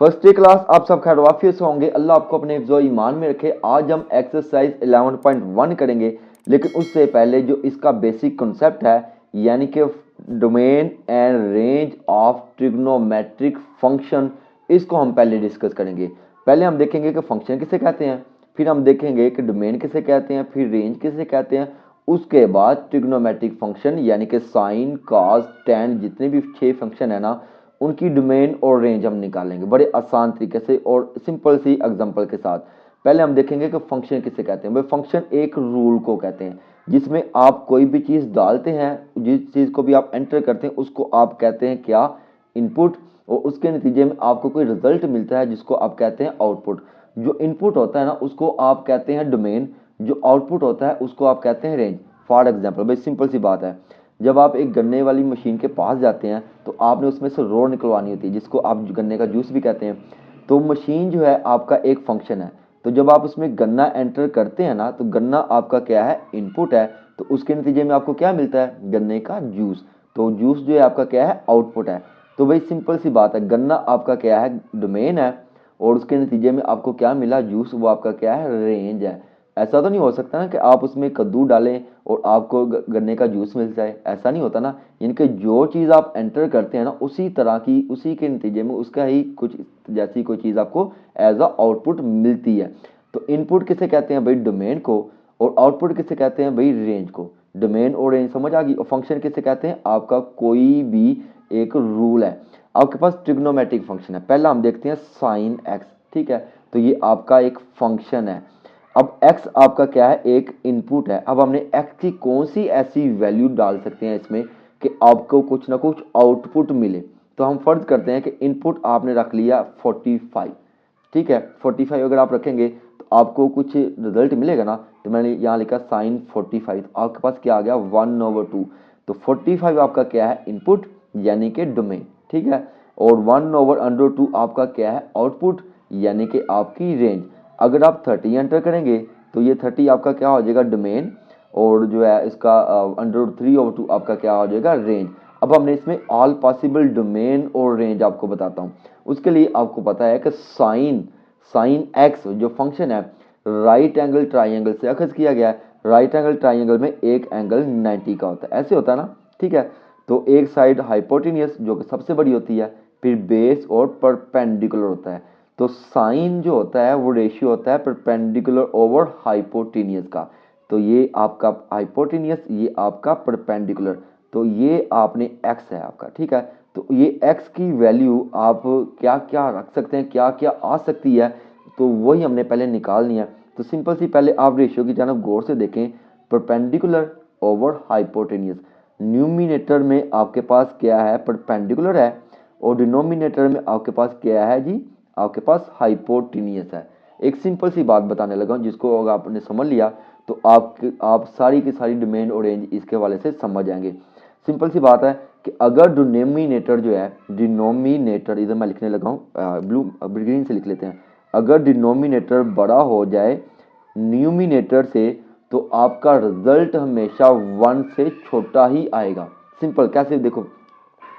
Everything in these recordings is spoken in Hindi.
फर्स्ट डे क्लास आप सब खैरवाफियत से होंगे। अल्लाह आपको अपने हिफ्ज़ व ईमान में रखे। आज हम एक्सरसाइज 11.1 करेंगे, लेकिन उससे पहले जो इसका बेसिक कॉन्सेप्ट है यानी कि domain and range of trigonometric function, इसको हम पहले डिस्कस करेंगे। पहले हम देखेंगे कि फंक्शन किसे कहते हैं, फिर हम देखेंगे कि डोमेन किसे कहते हैं, फिर रेंज किसे कहते हैं। उसके बाद ट्रिग्नोमेट्रिक फंक्शन यानी कि साइन, कॉस, टैन, जितने भी 6 फंक्शन है ना, उनकी डोमेन और रेंज हम निकालेंगे बड़े आसान तरीके से और सिंपल सी एग्जांपल के साथ। पहले हम देखेंगे कि फंक्शन किसे कहते हैं। भाई फंक्शन एक रूल को कहते हैं जिसमें आप कोई भी चीज़ डालते हैं, जिस चीज़ को भी आप एंटर करते हैं उसको आप कहते हैं क्या, इनपुट। और उसके नतीजे में आपको कोई रिजल्ट मिलता है जिसको आप कहते हैं आउटपुट। जो इनपुट होता है ना उसको आप कहते हैं डोमेन, जो आउटपुट होता है उसको आप कहते हैं रेंज। फॉर एग्जाम्पल भाई सिंपल सी बात है, जब आप एक गन्ने वाली मशीन के पास जाते हैं तो आपने उसमें से रो निकलवानी होती है जिसको आप गन्ने का जूस भी कहते हैं। तो मशीन जो है आपका एक फंक्शन है। तो जब आप उसमें गन्ना एंटर करते हैं ना तो गन्ना आपका क्या है, इनपुट है। तो उसके नतीजे में आपको क्या मिलता है, गन्ने का जूस। तो जूस जो है आपका क्या है, आउटपुट है। तो भाई सिंपल सी बात है, गन्ना आपका क्या है, डोमेन है। और उसके नतीजे में आपको क्या मिला, जूस, वो आपका क्या है, रेंज है। ऐसा तो नहीं हो सकता ना कि आप उसमें कद्दू डालें और आपको गन्ने का जूस मिल जाए, ऐसा नहीं होता ना। यानी कि जो चीज़ आप एंटर करते हैं ना उसी तरह की, उसी के नतीजे में उसका ही कुछ जैसी कोई चीज़ आपको एज अ आउटपुट मिलती है। तो इनपुट किसे कहते हैं भाई, डोमेन को। और आउटपुट किसे कहते हैं भाई, रेंज को। डोमेन और रेंज समझ आ गई। और फंक्शन किसे कहते हैं, आपका कोई भी एक रूल है। आपके पास ट्रिग्नोमेट्रिक फंक्शन है। पहला हम देखते हैं साइन एक्स, ठीक है। तो ये आपका एक फंक्शन है। अब x आपका क्या है, एक इनपुट है। अब हमने x की कौन सी ऐसी वैल्यू डाल सकते हैं इसमें कि आपको कुछ ना कुछ आउटपुट मिले। तो हम फर्ज करते हैं कि इनपुट आपने रख लिया 45, ठीक है। 45 अगर आप रखेंगे तो आपको कुछ रिजल्ट मिलेगा ना। तो मैंने यहाँ लिखा साइन 45, तो आपके पास क्या आ गया, 1/2। तो 45 आपका क्या है, इनपुट यानी कि डोमेन, ठीक है। और 1/√2 आपका क्या है, आउटपुट यानी कि आपकी रेंज। अगर आप 30 एंटर करेंगे तो ये 30 आपका क्या हो जाएगा, डोमेन। और जो है इसका √3/2 आपका क्या हो जाएगा, रेंज। अब हमने इसमें ऑल पॉसिबल डोमेन और रेंज आपको बताता हूँ। उसके लिए आपको पता है कि साइन साइन एक्स जो फंक्शन है, राइट एंगल ट्राइंगल से अखज़ किया गया है। राइट एंगल ट्राइंगल में एक एंगल 90 का होता है, ऐसे होता है ना, ठीक है। तो एक साइड हाइपोटेनियस जो कि सबसे बड़ी होती है, फिर बेस और परपेंडिकुलर होता है। तो साइन जो होता है वो रेशियो होता है परपेंडिकुलर ओवर हाइपोटेनियस का। तो ये आपका हाइपोटेनियस, ये आपका परपेंडिकुलर। तो ये आपने एक्स है आपका, ठीक है। तो ये एक्स की वैल्यू आप क्या क्या रख सकते हैं, क्या क्या आ सकती है, तो वही हमने पहले निकालनी है। तो सिंपल सी पहले आप रेशियो की जानब गौर से देखें, परपेंडिकुलर ओवर हाइपोटेनियस। न्यूमिनेटर में आपके पास क्या है, परपेंडिकुलर है। और डिनोमिनेटर में आपके पास क्या है जी, आपके पास हाइपोटेनियस है। एक सिंपल सी बात बताने लगा हूं, जिसको अगर आपने समझ लिया तो आप सारी की सारी डोमेन और रेंज इसके वाले से समझ जाएंगे। सिंपल सी बात है कि अगर डिनोमिनेटर जो है, डिनोमिनेटर इधर मैं लिखने लगा हूँ, ब्लू ग्रीन से लिख लेते हैं। अगर डिनोमिनेटर बड़ा हो जाए न्यूमिनेटर से तो आपका रिजल्ट हमेशा 1 से छोटा ही आएगा। सिंपल कैसे, देखो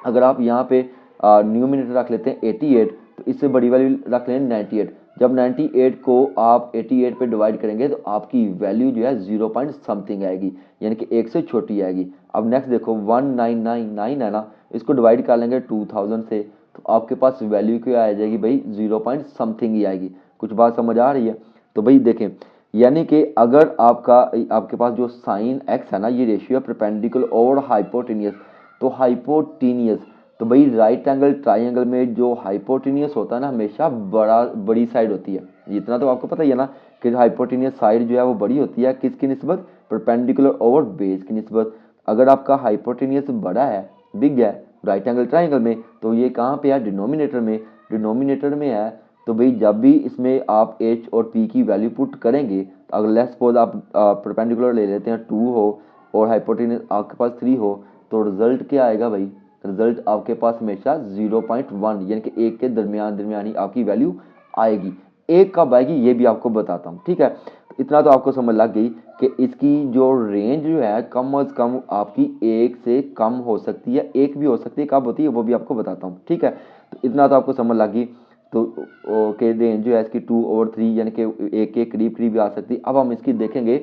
अगर आप यहाँ पे न्यूमिनेटर रख लेते हैं 88, तो इससे बड़ी वैल्यू रख लें 98। जब 98 को आप 88 पे डिवाइड करेंगे तो आपकी वैल्यू जो है 0 पॉइंट समथिंग आएगी, यानी कि 1 से छोटी आएगी। अब नेक्स्ट देखो 1999 है ना, इसको डिवाइड कर लेंगे 2000 से तो आपके पास वैल्यू क्या आ जाएगी भाई, 0 पॉइंट समथिंग ही आएगी। कुछ बात समझ आ रही है। तो भाई देखें, यानी कि अगर आपके पास जो साइन एक्स है ना, ये रेशियो है परपेंडिकुलर ओवर हाइपोटेनियस। तो हाइपोटेनियस, तो भाई राइट एंगल ट्राइंगल में जो हाइपोटेनियस होता है ना, हमेशा बड़ी साइड होती है। इतना तो आपको पता ही है ना कि हाइपोटेनियस साइड जो है वो बड़ी होती है किसकी निस्बत, परपेंडिकुलर ओवर बेस की निस्बत। अगर आपका हाइपोटेनियस बड़ा है, बिग है राइट एंगल ट्राइंगल में, तो ये कहाँ पे है, डिनोमिनेटर में। डिनोमिनेटर में है तो भाई जब भी इसमें आप एच और पी की वैल्यू पुट करेंगे, तो अगर लेट्स सपोज आप परपेंडिकुलर ले लेते हैं 2 हो और हाइपोटेनियस आपके पास 3 हो, तो रिजल्ट क्या आएगा भाई, रिजल्ट आपके पास हमेशा 0.1 यानी कि एक के दरमियानी आपकी वैल्यू आएगी। एक कब आएगी ये भी आपको बताता हूँ, ठीक है। तो इतना तो आपको समझ लग गई कि इसकी जो रेंज जो है कम अज कम आपकी एक से कम हो सकती है, एक भी हो सकती है, कब होती है वो भी आपको बताता हूँ, ठीक है। तो इतना तो आपको समझ लग गई। तो के रेंज जो है इसकी 2/3 यानी कि एक के करीब करीब आ सकती है। अब हम इसकी देखेंगे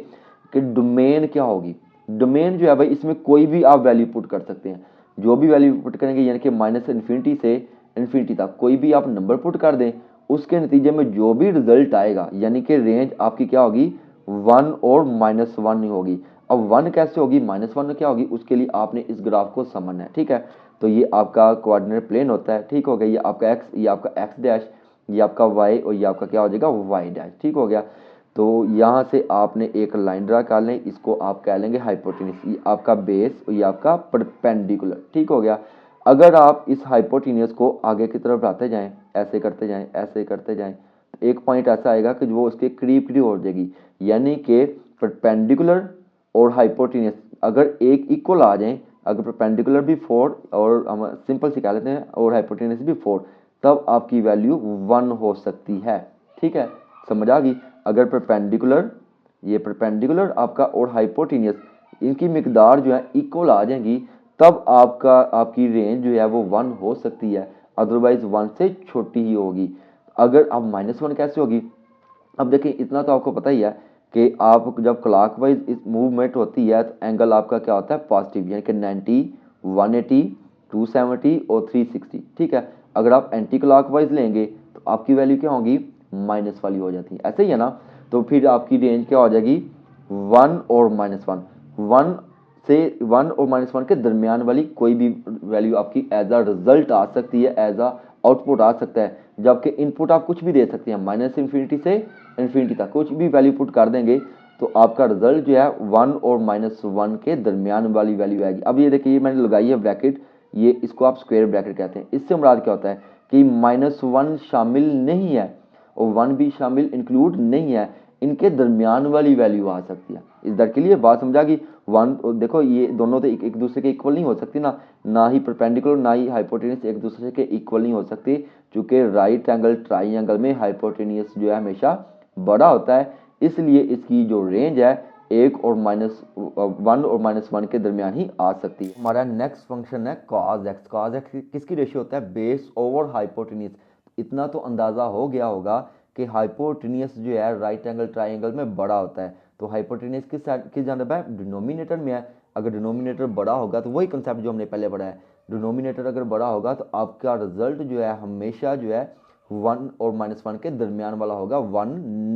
कि डोमेन क्या होगी। डोमेन जो है भाई इसमें कोई भी आप वैल्यू पुट कर सकते हैं, जो भी वैल्यू पुट करेंगे यानी कि -इन्फिनिटी से इन्फिनिटी तक कोई भी आप नंबर पुट कर दें, उसके नतीजे में जो भी रिजल्ट आएगा यानी कि रेंज आपकी क्या होगी, 1 और -1 होगी। अब 1 कैसे होगी, -1 क्या होगी, उसके लिए आपने इस ग्राफ को समझना है, ठीक है। तो ये आपका कोऑर्डिनेट प्लेन होता है, ठीक हो गया। ये आपका एक्स, ये आपका एक्स डैश, ये आपका वाई और ये आपका क्या हो जाएगा, वाई डैश, ठीक हो गया। तो यहाँ से आपने एक लाइन ड्रा कर लें, इसको आप कह लेंगे हाइपोटेन्यूज। ये आपका बेस और ये आपका परपेंडिकुलर, ठीक हो गया। अगर आप इस हाइपोटेन्यूज को आगे की तरफ बढ़ाते जाएं, ऐसे करते जाएं, ऐसे करते जाएं, तो एक पॉइंट ऐसा आएगा कि वो उसके करीब करीब हो जाएगी, यानी कि परपेंडिकुलर और हाइपोटेन्यूज अगर एक इक्वल आ जाएं, अगर परपेंडिकुलर भी 4 और हम सिंपल से कह लेते हैं और हाइपोटेन्यूज भी 4, तब आपकी वैल्यू 1 हो सकती है, ठीक है। समझ आ गई। अगर परपेंडिकुलर, ये परपेंडिकुलर आपका और हाइपोटेन्यूज इनकी मिकदार जो है इक्वल आ जाएंगी, तब आपकी रेंज जो है वो 1 हो सकती है, अदरवाइज 1 से छोटी ही होगी। अगर अब -1 कैसे होगी, अब देखिए इतना तो आपको पता ही है कि आप जब क्लॉकवाइज इस मूवमेंट होती है तो एंगल आपका क्या होता है, पॉजिटिव, यानी कि 90, 180, 270 और 360, ठीक है। अगर आप एंटी क्लॉकवाइज लेंगे तो आपकी वैल्यू क्या होगी, माइनस वाली हो जाती है, ऐसे ही है ना। तो फिर आपकी रेंज क्या हो जाएगी, 1 और -1, 1 से 1 और -1 के दरमियान वाली कोई भी वैल्यू आपकी एज अ रिजल्ट आ सकती है, एज अ आउटपुट आ सकता है। जबकि इनपुट आप कुछ भी दे सकते हैं, -इन्फिनिटी से इन्फिनिटी तक कुछ भी वैल्यू पुट कर देंगे तो आपका रिजल्ट जो है 1 और -1 के दरमियान वाली वैल्यू आएगी। अब ये देखिए, ये मैंने लगाई है ब्रैकेट, ये इसको आप स्क्वायर ब्रैकेट कहते हैं। इससे मुराद क्या होता है कि -1 शामिल नहीं है और 1 भी शामिल इंक्लूड नहीं है, इनके दरमियान वाली वैल्यू आ सकती है। इस दर के लिए बात समझा कि 1, देखो ये दोनों तो एक दूसरे के इक्वल नहीं हो सकती ना, ना ही परपेंडिकुलर ना ही हाइपोटेन्यूज एक दूसरे के इक्वल नहीं हो सकती, क्योंकि राइट एंगल ट्राइंगल में हाइपोटेन्यूज जो है हमेशा बड़ा होता है, इसलिए इसकी जो रेंज है 1 और -1 के दरमियान ही आ सकती है। हमारा नेक्स्ट फंक्शन है cos x। cos x किसकी रेशियो होता है, बेस ओवर हाइपोटेन्यूज। इतना तो अंदाजा हो गया होगा कि हाइपोटेन्यूज जो है राइट एंगल ट्राइंगल में बड़ा होता है, तो हाइपोटेन्यूज किस जानब है, डिनोमिनेटर में है। अगर डिनोमिनेटर बड़ा होगा तो वही कंसेप्ट जो हमने पहले पढ़ा है, डिनोमिनेटर अगर बड़ा होगा तो आपका रिजल्ट जो है हमेशा जो है 1 और -1 के दरमियान वाला होगा, 1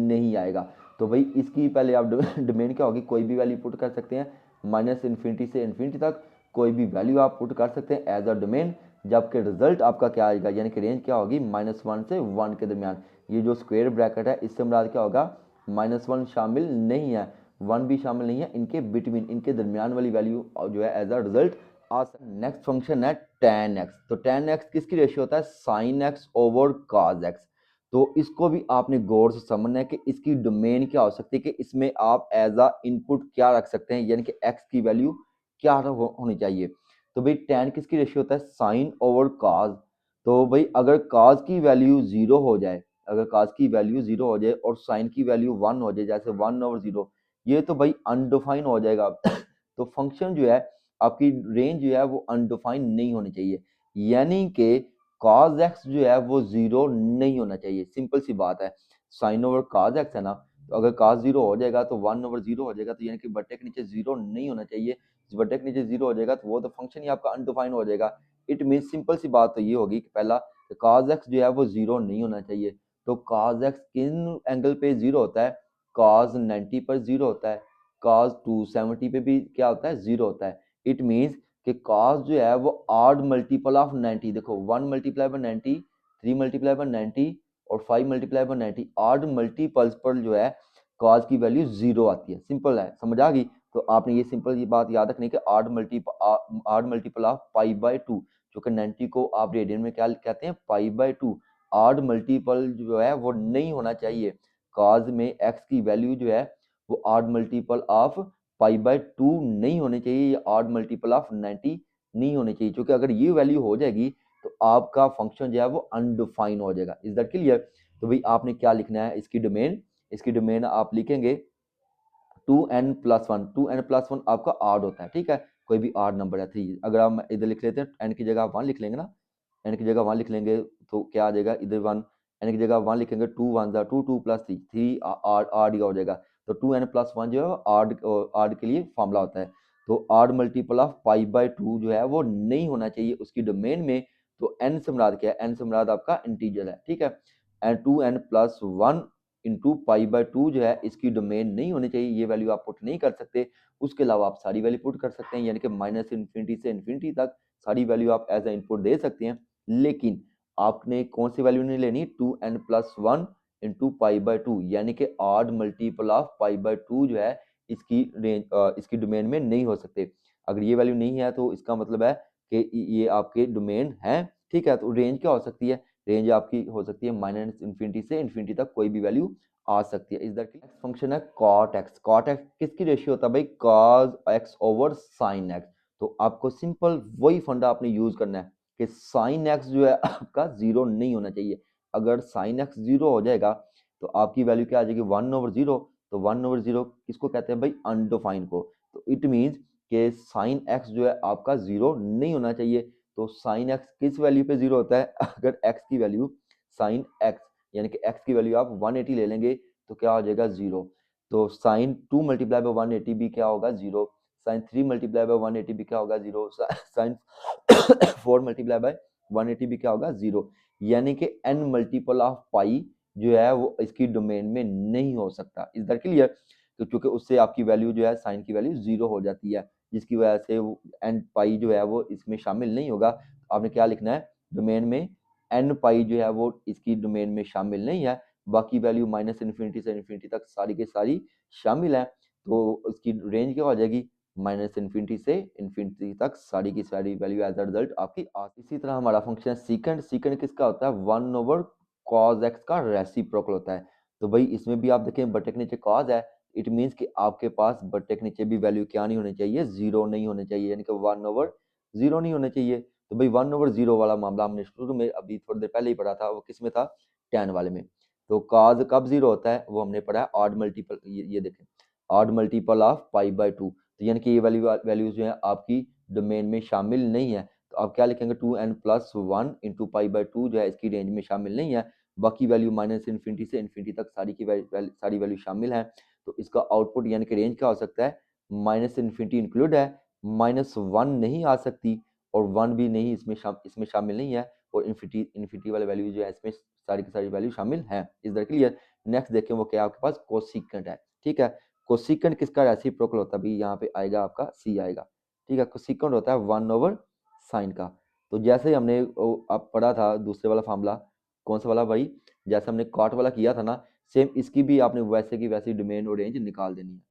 नहीं आएगा। तो भाई इसकी पहले आप डोमेन क्या होगी, कोई भी वैल्यू पुट कर सकते हैं, -इन्फिनिटी से इन्फिनिटी तक कोई भी वैल्यू आप पुट कर सकते हैं एज अ डोमेन, जबकि रिजल्ट आपका क्या आएगा, यानी कि रेंज क्या होगी, -1 से 1 के दरमियान। ये जो स्क्वायर ब्रैकेट है इससे मुराद क्या होगा, -1 शामिल नहीं है, 1 भी शामिल नहीं है, इनके बिटवीन, इनके दरमियान वाली वैल्यू जो है एज अ रिजल्ट आ सकती है। नेक्स्ट फंक्शन है tan x। तो tan x किसकी रेशियो होता है, sin x over cos x। तो इसको भी आपने गौर से समझना है कि इसकी डोमेन क्या हो सकती है, कि इसमें आप एज अ इनपुट क्या रख सकते हैं, यानी कि x की वैल्यू क्या होनी चाहिए। तो भाई tan किसकी रेशियो होता है, साइन ओवर cos। तो भाई अगर cos की वैल्यू 0 हो जाए, अगर cos की वैल्यू 0 हो जाए और साइन की वैल्यू 1 हो जाए, जैसे 1/0, ये तो भाई अनडिफाइन हो जाएगा। तो फंक्शन जो है आपकी रेंज जो है वो अनडिफाइन नहीं होनी चाहिए, यानी कि cos x जो है वो 0 नहीं होना चाहिए, सिंपल सी बात है। साइन ओवर cos x है ना, तो अगर cos 0 हो जाएगा तो 1/0 हो जाएगा, तो यानी कि बट्टे के नीचे 0 नहीं होना चाहिए। बट्टे के नीचे 0 हो जाएगा तो वो तो फंक्शन ही आपका अनडिफाइन हो जाएगा। इट मीन सिंपल सी बात तो ये होगी कि पहला cos x जो है वो 0 नहीं होना चाहिए। तो cos x किन एंगल पे 0 होता है, cos 90 पर 0 होता है, cos 270 पे भी क्या होता है, 0 होता है। इट मीन्स कि cos जो है वो ऑड मल्टीपल ऑफ 90, देखो 1 मल्टीप्लाई बाय 90, 3 मल्टीप्लाई बाय 90 और 5 मल्टीप्लाई बाय 90, ऑड मल्टीपल्स पर जो है cos की वैल्यू 0 आती है। सिंपल है, समझ आ गई। तो आपने ये सिंपल ये बात याद रखनी कि ऑड मल्टीपल ऑफ π/2, जो कि 90 को आप रेडियन में क्या कहते हैं, π/2। ऑड मल्टीपल जो है वो नहीं होना चाहिए, cos में x की वैल्यू जो है वो ऑड मल्टीपल ऑफ π/2 नहीं होने चाहिए, या ऑड मल्टीपल ऑफ 90 नहीं होने चाहिए, क्योंकि अगर ये वैल्यू हो जाएगी तो आपका फंक्शन जो है वो अनडिफाइन हो जाएगा। Is that clear. तो भाई आपने क्या लिखना है, इसकी डोमेन, इसकी डोमेन आप लिखेंगे 2n+1। 2n+1 आपका ऑड होता है, ठीक है, कोई भी ऑड नंबर है 3। अगर हम इधर लिख लेते हैं n की जगह 1 लिख लेंगे ना, n की जगह 1 लिख लेंगे तो क्या आ जाएगा, इधर 1 एन की जगह 1 लिखेंगे, 2 1 जा 2, 2 प्लस 3, 3 आड का हो जाएगा। तो 2n+1 जो है आड के लिए फॉर्मूला होता है। तो आड मल्टीपल ऑफ π/2 जो है वो नहीं होना चाहिए उसकी डोमेन में। तो n से मुराद क्या है? n से मुराद आपका इंटीजर है, ठीक है। एंड 2n+1 इंटू π/2 जो है इसकी डोमेन नहीं होनी चाहिए, ये वैल्यू आप पुट नहीं कर सकते। उसके अलावा आप सारी वैल्यू पुट कर सकते हैं, यानी कि -∞ से इन्फिनिटी तक सारी वैल्यू आप एज ए इनपुट दे सकते हैं। लेकिन आपने कौन सी वैल्यू नहीं लेनी? 2n+1 इंटू π/2, यानी कि ऑड मल्टीपल ऑफ π/2 जो है इसकी इसकी डोमेन में नहीं हो सकते। अगर ये वैल्यू नहीं है तो इसका मतलब है कि ये आपके डोमेन है, ठीक है। तो रेंज क्या हो सकती है? रेंज आपकी हो सकती है -∞ से इन्फिनिटी तक कोई भी वैल्यू आ सकती है। इस द नेक्स्ट फंक्शन है cot x। cot x किसकी रेशियो होता है भाई? cos x over sin x। तो आपको सिंपल वही फंडा आपने यूज करना है कि sin x जो है आपका जीरो नहीं होना चाहिए। अगर sin x जीरो हो जाएगा तो आपकी वैल्यू क्या आ जाएगी? 1/0। तो 1/0 किसको कहते हैं भाई? अनडिफाइंड को। तो इट मीन्स कि sin x जो है आपका जीरो नहीं होना चाहिए। तो sin x किस वैल्यू पे जीरो होता है? अगर x की वैल्यू sin x यानी कि x की वैल्यू आप 180 ले लेंगे तो क्या हो जाएगा? जीरो। तो sin 2 मल्टीप्लाई बाय 180 भी क्या होगा? जीरो। sin 3 मल्टीप्लाई बाय 180 भी क्या होगा? जीरो। sin 4 मल्टीप्लाई बाय 180 भी क्या होगा? जीरो। यानी कि n मल्टीपल ऑफ पाई जो है वो इसकी डोमेन में नहीं हो सकता। Is that clear? तो क्योंकि उससे आपकी वैल्यू जो है साइन की वैल्यू जीरो हो जाती है, जिसकी वजह से एन पाई जो है वो इसमें शामिल नहीं होगा। आपने क्या लिखना है? डोमेन में एन पाई जो है वो इसकी डोमेन में शामिल नहीं है, बाकी वैल्यू -∞ से इन्फिनिटी तक सारी के सारी शामिल है। तो उसकी रेंज क्या हो जाएगी? -∞ से इन्फिनिटी तक सारी की सारी वैल्यू एज अ रिजल्ट आपकी आ। इसी तरह हमारा फंक्शन है सीकेंड। सीकेंड किसका होता है? 1/cos x का रेसिप्रोकल होता है। तो भाई इसमें भी आप देखें बटे के नीचे cos है, इट मीन्स कि आपके पास बटे के नीचे भी वैल्यू क्या नहीं होनी चाहिए? जीरो नहीं होने चाहिए, यानी कि 1/0 नहीं होने चाहिए। तो भाई 1/0 वाला मामला हमने शुरू में अभी थोड़ी देर पहले ही पढ़ा था, वो किस में था? tan वाले में। तो cos कब जीरो होता है? वो हमने पढ़ा है ऑड मल्टीपल, ये देखें, ऑड मल्टीपल ऑफ π/2। तो यानी कि ये वैल्यूज जो है आपकी डोमेन में शामिल नहीं है। तो आप क्या लिखेंगे? 2n+1 इंटू π/2 जो है इसकी रेंज में शामिल नहीं है, बाकी वैल्यू -∞ से इन्फिनिटी तक सारी की सारी वैल्यू शामिल है। तो इसका आउटपुट यानी कि रेंज क्या हो सकता है? -∞ इंक्लूड है, -1 नहीं आ सकती, और 1 भी नहीं इसमें शामिल नहीं है, और इन्फिनिटी वाले वैल्यू जो है इसमें सारी की सारी वैल्यू शामिल है। Is that clear? नेक्स्ट देखें वो क्या आपके पास? कोसिकेंट है, ठीक है। कोसिकेंट किसका रेसिप्रोकल होता है? भाई यहाँ पे आएगा आपका सी आएगा, ठीक है। कोसिकेंट होता है 1/sin का। तो जैसे ही हमने अब पढ़ा था दूसरे वाला फार्मूला, कौन सा वाला भाई? जैसे हमने कॉट वाला किया था ना, सेम इसकी भी आपने वैसे की वैसी डोमेन और रेंज निकाल देनी है।